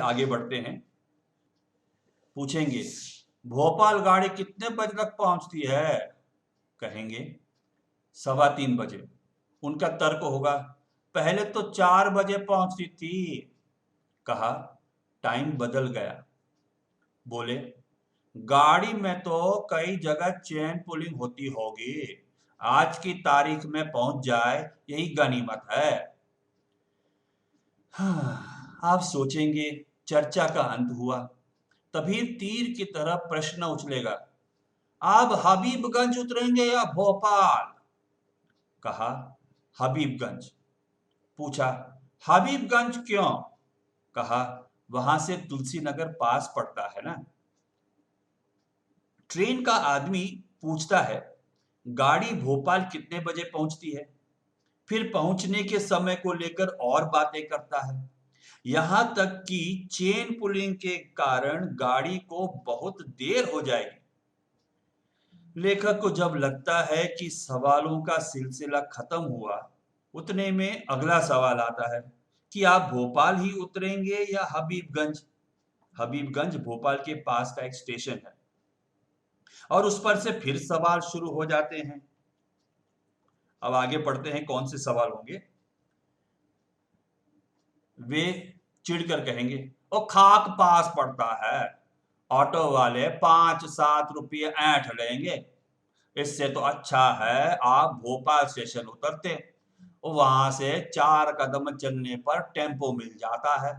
आगे बढ़ते हैं। पूछेंगे, भोपाल गाड़ी कितने बजे तक पहुंचती है? कहेंगे 3:15 बजे। उनका तर्क होगा, पहले तो 4 बजे पहुंचती थी। कहा, टाइम बदल गया। बोले, गाड़ी में तो कई जगह चेन पुलिंग होती होगी। आज की तारीख में पहुंच जाए यही गनीमत है। हाँ, आप सोचेंगे चर्चा का अंत हुआ। तभी तीर की तरह प्रश्न उछलेगा, आप हबीबगंज उतरेंगे या भोपाल? कहा, हबीबगंज। पूछा, हबीबगंज क्यों? कहा, वहां से तुलसी नगर पास पड़ता है ना। ट्रेन का आदमी पूछता है, गाड़ी भोपाल कितने बजे पहुंचती है? फिर पहुंचने के समय को लेकर और बातें करता है, यहां तक कि चेन पुलिंग के कारण गाड़ी को बहुत देर हो जाएगी। लेखक को जब लगता है कि सवालों का सिलसिला खत्म हुआ, उतने में अगला सवाल आता है कि आप भोपाल ही उतरेंगे या हबीबगंज? हबीबगंज भोपाल के पास का एक स्टेशन है। और उस पर से फिर सवाल शुरू हो जाते हैं। अब आगे पढ़ते हैं कौन से सवाल होंगे। वे चिढ़कर कहेंगे, ओ खाक पास पड़ता है, ऑटो वाले 5-7 रुपये ऐंठ लेंगे। इससे तो अच्छा है आप भोपाल स्टेशन उतरते। वहां से 4 कदम चलने पर टेम्पो मिल जाता है,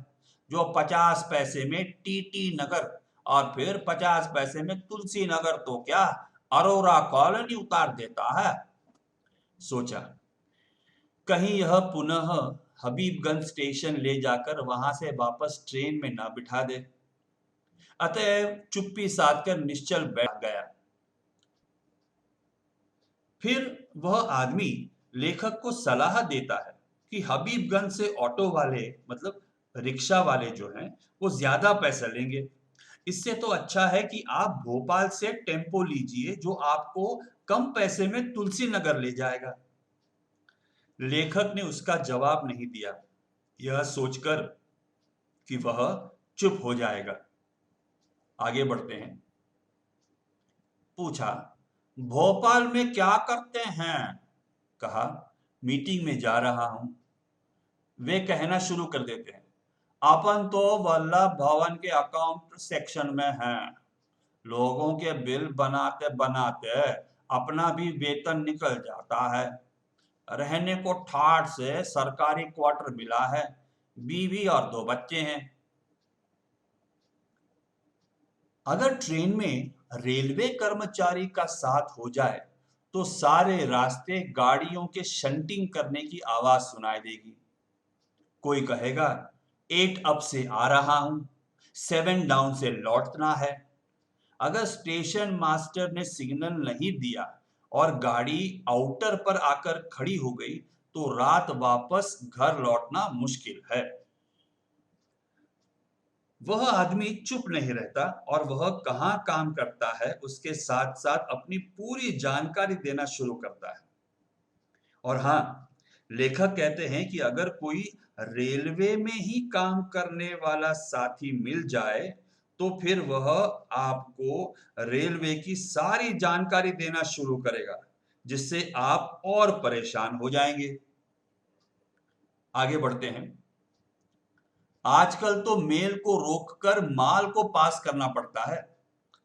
जो 50 पैसे में टीटी नगर और फिर 50 पैसे में तुलसी नगर तो क्या, अरोरा कॉलोनी उतार देता है। सोचा, कहीं यह पुनः हबीबगंज स्टेशन ले जाकर वहां से वापस ट्रेन में ना बिठा दे। अतएव चुप्पी साध कर निश्चल बैठ गया। फिर वह आदमी लेखक को सलाह देता है कि हबीबगंज से ऑटो वाले मतलब रिक्शा वाले जो हैं वो ज्यादा पैसा लेंगे। इससे तो अच्छा है कि आप भोपाल से टेम्पो लीजिए जो आपको कम पैसे में तुलसी नगर ले जाएगा। लेखक ने उसका जवाब नहीं दिया, यह सोचकर कि वह चुप हो जाएगा। आगे बढ़ते हैं। पूछा, भोपाल में क्या करते हैं? कहा, मीटिंग में जा रहा हूं। वे कहना शुरू कर देते हैं, अपन तो वल्लभ भवन के अकाउंट सेक्शन में हैं। लोगों के बिल बनाते बनाते अपना भी वेतन निकल जाता है। रहने को ठाठ से सरकारी क्वार्टर मिला है। बीवी और 2 बच्चे हैं। अगर ट्रेन में रेलवे कर्मचारी का साथ हो जाए तो सारे रास्ते गाड़ियों के शंटिंग करने की आवाज सुनाई देगी। कोई कहेगा, 8 अप से आ रहा हूं, 7 डाउन से लौटना है। अगर स्टेशन मास्टर ने सिग्नल नहीं दिया और गाड़ी आउटर पर आकर खड़ी हो गई तो रात वापस घर लौटना मुश्किल है। वह आदमी चुप नहीं रहता और वह कहाँ काम करता है उसके साथ साथ अपनी पूरी जानकारी देना शुरू करता है। और हाँ, लेखक कहते हैं कि अगर कोई रेलवे में ही काम करने वाला साथी मिल जाए तो फिर वह आपको रेलवे की सारी जानकारी देना शुरू करेगा, जिससे आप और परेशान हो जाएंगे। आगे बढ़ते हैं। आजकल तो मेल को रोककर माल को पास करना पड़ता है,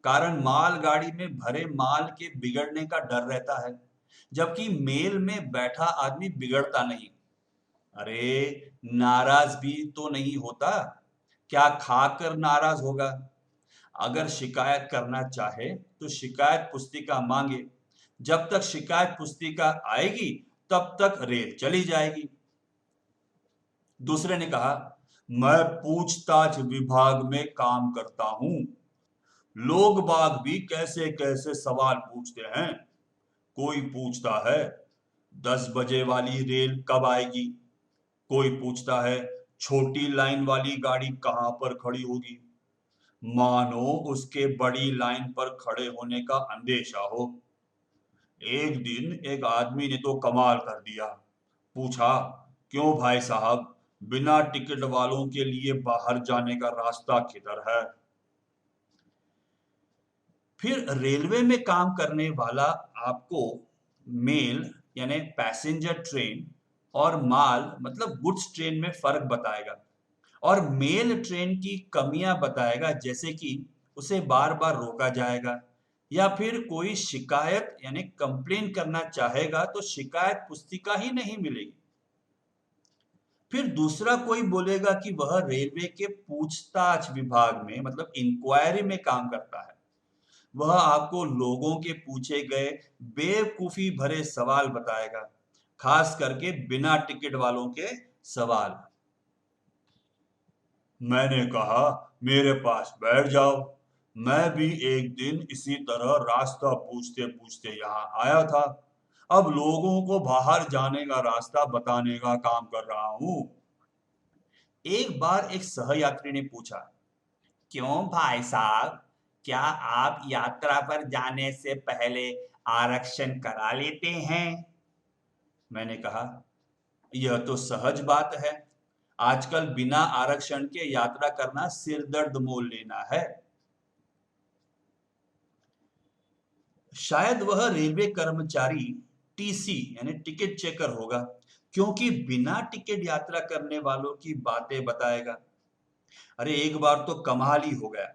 कारण मालगाड़ी में भरे माल के बिगड़ने का डर रहता है, जबकि मेल में बैठा आदमी बिगड़ता नहीं। अरे, नाराज भी तो नहीं होता, क्या खाकर नाराज होगा? अगर शिकायत करना चाहे तो शिकायत पुस्तिका मांगे। जब तक शिकायत पुस्तिका आएगी तब तक रेल चली जाएगी। दूसरे ने कहा, मैं पूछताछ विभाग में काम करता हूं। लोग बाग भी कैसे कैसे सवाल पूछते हैं। कोई पूछता है 10 बजे वाली रेल कब आएगी। कोई पूछता है छोटी लाइन वाली गाड़ी कहां पर खड़ी होगी, मानो उसके बड़ी लाइन पर खड़े होने का अंदेशा हो। एक दिन एक आदमी ने तो कमाल कर दिया। पूछा, क्यों भाई साहब, बिना टिकट वालों के लिए बाहर जाने का रास्ता किधर है? फिर रेलवे में काम करने वाला आपको मेल यानी पैसेंजर ट्रेन और माल मतलब गुड्स ट्रेन में फर्क बताएगा और मेल ट्रेन की कमियां बताएगा, जैसे कि उसे बार बार रोका जाएगा या फिर कोई शिकायत यानी कंप्लेन करना चाहेगा तो शिकायत पुस्तिका ही नहीं मिलेगी। फिर दूसरा कोई बोलेगा कि वह रेलवे के पूछताछ विभाग में मतलब इंक्वायरी में काम करता है। वह आपको लोगों के पूछे गए बेवकूफी भरे सवाल बताएगा, खास करके बिना टिकट वालों के सवाल। मैंने कहा, मेरे पास बैठ जाओ। मैं भी एक दिन इसी तरह रास्ता पूछते पूछते यहाँ आया था। अब लोगों को बाहर जाने का रास्ता बताने का काम कर रहा हूँ। एक बार एक सहयात्री ने पूछा, क्यों भाई साहब, क्या आप यात्रा पर जाने से पहले आरक्षण करा लेते हैं? मैंने कहा, यह तो सहज बात है। आजकल बिना आरक्षण के यात्रा करना सिरदर्द मोल लेना है। शायद वह रेलवे कर्मचारी टीसी यानी टिकट चेकर होगा, क्योंकि बिना टिकट यात्रा करने वालों की बातें बताएगा। अरे एक बार तो कमाल ही हो गया।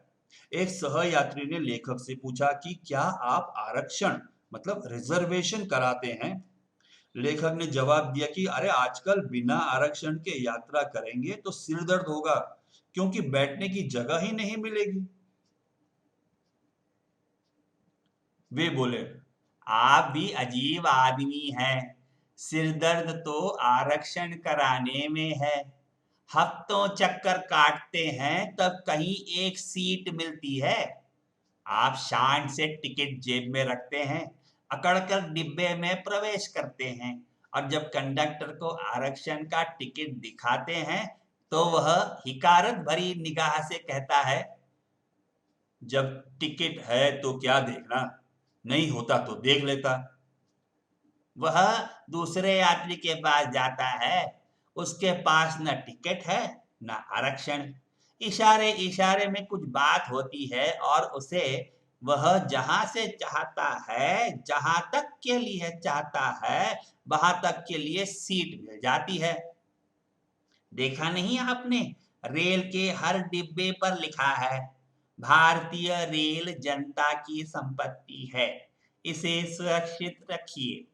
एक सहयात्री ने लेखक से पूछा कि क्या आप आरक्षण मतलब रिजर्वेशन कराते हैं? लेखक ने जवाब दिया कि अरे आजकल बिना आरक्षण के यात्रा करेंगे तो सिर दर्द होगा, क्योंकि बैठने की जगह ही नहीं मिलेगी। वे बोले, आप भी अजीब आदमी हैं। सिरदर्द तो आरक्षण कराने में है। हफ्तों चक्कर काटते हैं तब कहीं एक सीट मिलती है। आप शान से टिकट जेब में रखते हैं, अकड़कर डिब्बे में प्रवेश करते हैं और जब कंडक्टर को आरक्षण का टिकट दिखाते हैं तो वह हिकारत भरी निगाह से कहता है, जब टिकट है तो क्या देखना, नहीं होता तो देख लेता। वह दूसरे यात्री के पास जाता है, उसके पास न टिकट है न आरक्षण। इशारे इशारे में कुछ बात होती है और उसे वह जहां से चाहता है, जहां तक के लिए चाहता है वहां तक के लिए सीट मिल जाती है। देखा नहीं आपने, रेल के हर डिब्बे पर लिखा है, भारतीय रेल जनता की संपत्ति है, इसे सुरक्षित रखिए।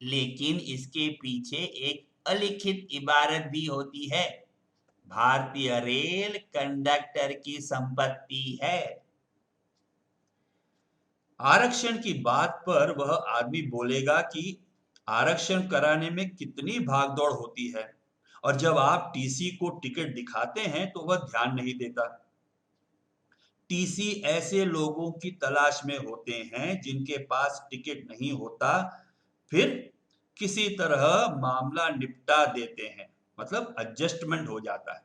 लेकिन इसके पीछे एक अलिखित इबारत भी होती है, भारतीय रेल कंडक्टर की संपत्ति है। आरक्षण की बात पर वह आदमी बोलेगा कि आरक्षण कराने में कितनी भागदौड़ होती है और जब आप टीसी को टिकट दिखाते हैं तो वह ध्यान नहीं देता। टीसी ऐसे लोगों की तलाश में होते हैं जिनके पास टिकट नहीं होता, फिर किसी तरह मामला निपटा देते हैं, मतलब एडजस्टमेंट हो जाता है।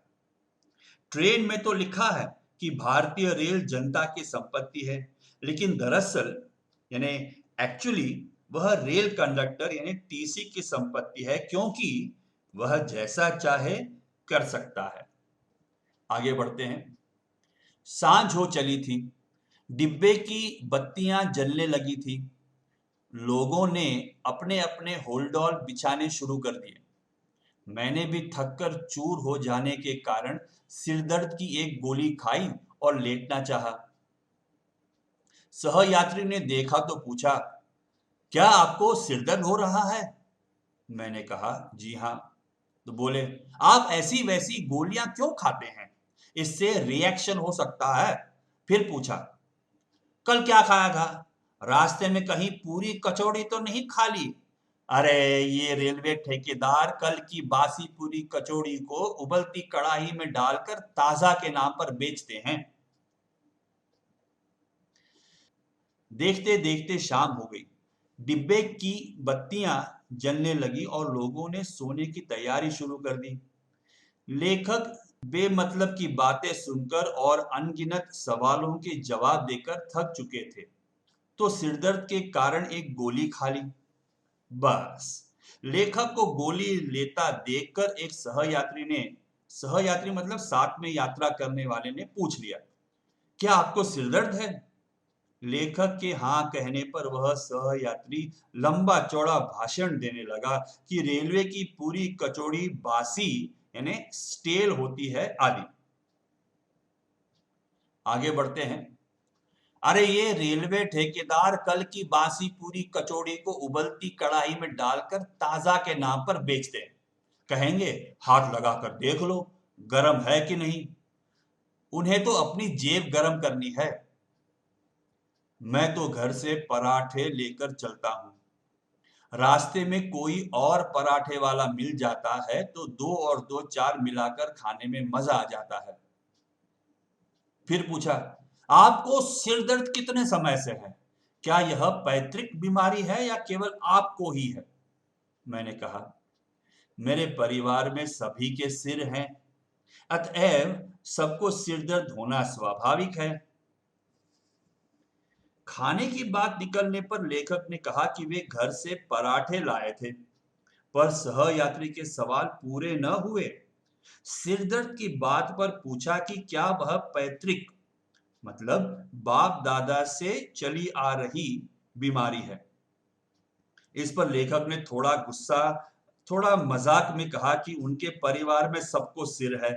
ट्रेन में तो लिखा है कि भारतीय रेल जनता की संपत्ति है, लेकिन दरअसल यानी एक्चुअली वह रेल कंडक्टर यानी टीसी की संपत्ति है, क्योंकि वह जैसा चाहे कर सकता है। आगे बढ़ते हैं। सांझ हो चली थी, डिब्बे की बत्तियां जलने लगी थी। लोगों ने अपने अपने होल्डॉल बिछाने शुरू कर दिए। मैंने भी थककर चूर हो जाने के कारण सिरदर्द की एक गोली खाई और लेटना चाहा। सहयात्री ने देखा तो पूछा, क्या आपको सिरदर्द हो रहा है? मैंने कहा, जी हाँ। तो बोले, आप ऐसी वैसी गोलियां क्यों खाते हैं, इससे रिएक्शन हो सकता है। फिर पूछा, कल क्या खाया था? रास्ते में कहीं पूरी कचौड़ी तो नहीं खा ली? अरे ये रेलवे ठेकेदार कल की बासी पूरी कचौड़ी को उबलती कढ़ाई में डालकर ताजा के नाम पर बेचते हैं। देखते देखते शाम हो गई। डिब्बे की बत्तियां जलने लगी और लोगों ने सोने की तैयारी शुरू कर दी। लेखक बेमतलब की बातें सुनकर और अनगिनत सवालों के जवाब देकर थक चुके थे, तो सिरदर्द के कारण एक गोली खा ली। बस लेखक को गोली लेता देखकर एक सहयात्री मतलब साथ में यात्रा करने वाले ने पूछ लिया, क्या आपको सिरदर्द है? लेखक के हाँ कहने पर वह सहयात्री लंबा चौड़ा भाषण देने लगा कि रेलवे की पूरी कचौड़ी बासी यानी स्टेल होती है आदि। आगे बढ़ते हैं। अरे ये रेलवे ठेकेदार कल की बासी पूरी कचौड़ी को उबलती कढ़ाई में डालकर ताजा के नाम पर बेचते हैं। कहेंगे हाथ लगाकर देख लो गरम है कि नहीं। उन्हें तो अपनी जेब गरम करनी है। मैं तो घर से पराठे लेकर चलता हूं। रास्ते में कोई और पराठे वाला मिल जाता है तो 2 और 2 4 मिलाकर खाने में मजा आ जाता है। फिर पूछा, आपको सिर दर्द कितने समय से है? क्या यह पैतृक बीमारी है या केवल आपको ही है? मैंने कहा, मेरे परिवार में सभी के सिर हैं, अतएव सबको सिर दर्द होना स्वाभाविक है। खाने की बात निकलने पर लेखक ने कहा कि वे घर से पराठे लाए थे, पर सहयात्री के सवाल पूरे न हुए। सिरदर्द की बात पर पूछा कि क्या वह पैतृक मतलब बाप दादा से चली आ रही बीमारी है। इस पर लेखक ने थोड़ा मजाक में कहा कि उनके परिवार में सबको सिर है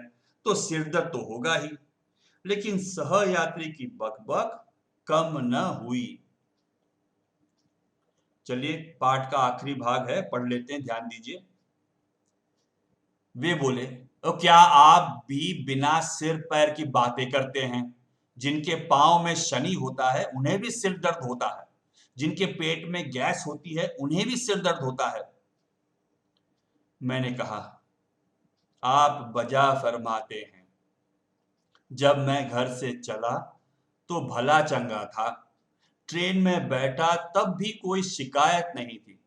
तो सिरदर्द तो होगा ही। लेकिन सहयात्री की बकबक कम न हुई। चलिए पाठ का आखिरी भाग है, पढ़ लेते हैं, ध्यान दीजिए। वे बोले, तो क्या आप भी बिना सिर पैर की बातें करते हैं? जिनके पांव में शनि होता है उन्हें भी सिर दर्द होता है, जिनके पेट में गैस होती है उन्हें भी सिर दर्द होता है। मैंने कहा, आप बजा फरमाते हैं। जब मैं घर से चला तो भला चंगा था। ट्रेन में बैठा तब भी कोई शिकायत नहीं थी।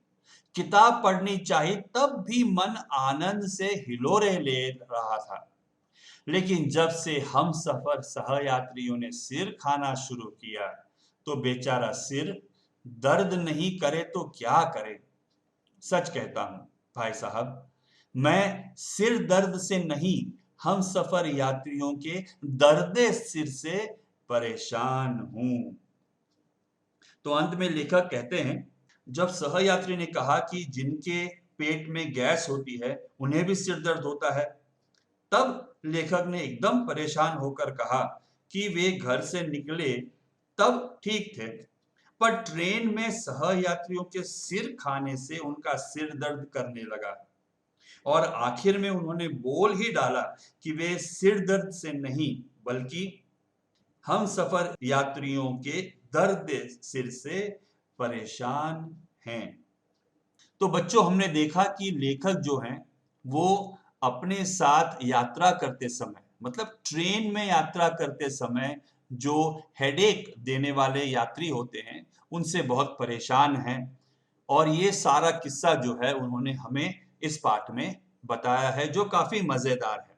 किताब पढ़नी चाहिए तब भी मन आनंद से हिलोरे ले रहा था। लेकिन जब से हम सफर सहयात्रियों ने सिर खाना शुरू किया तो बेचारा सिर दर्द नहीं करे तो क्या करे। सच कहता हूं भाई साहब, मैं सिर दर्द से नहीं, हम सफर यात्रियों के दर्दे सिर से परेशान हूं। तो अंत में लेखक कहते हैं, जब सहयात्री ने कहा कि जिनके पेट में गैस होती है उन्हें भी सिर दर्द होता है, तब लेखक ने एकदम परेशान होकर कहा कि वे घर से निकले तब ठीक थे, पर ट्रेन में सहयात्रियों के सिर खाने से उनका सिर दर्द करने लगा। और आखिर में उन्होंने बोल ही डाला कि वे सिर दर्द से नहीं बल्कि हम सफर यात्रियों के दर्द सिर से परेशान हैं। तो बच्चों, हमने देखा कि लेखक जो हैं वो अपने साथ यात्रा करते समय मतलब ट्रेन में यात्रा करते समय जो हेडेक देने वाले यात्री होते हैं उनसे बहुत परेशान हैं। और ये सारा किस्सा जो है उन्होंने हमें इस पाठ में बताया है जो काफी मजेदार है।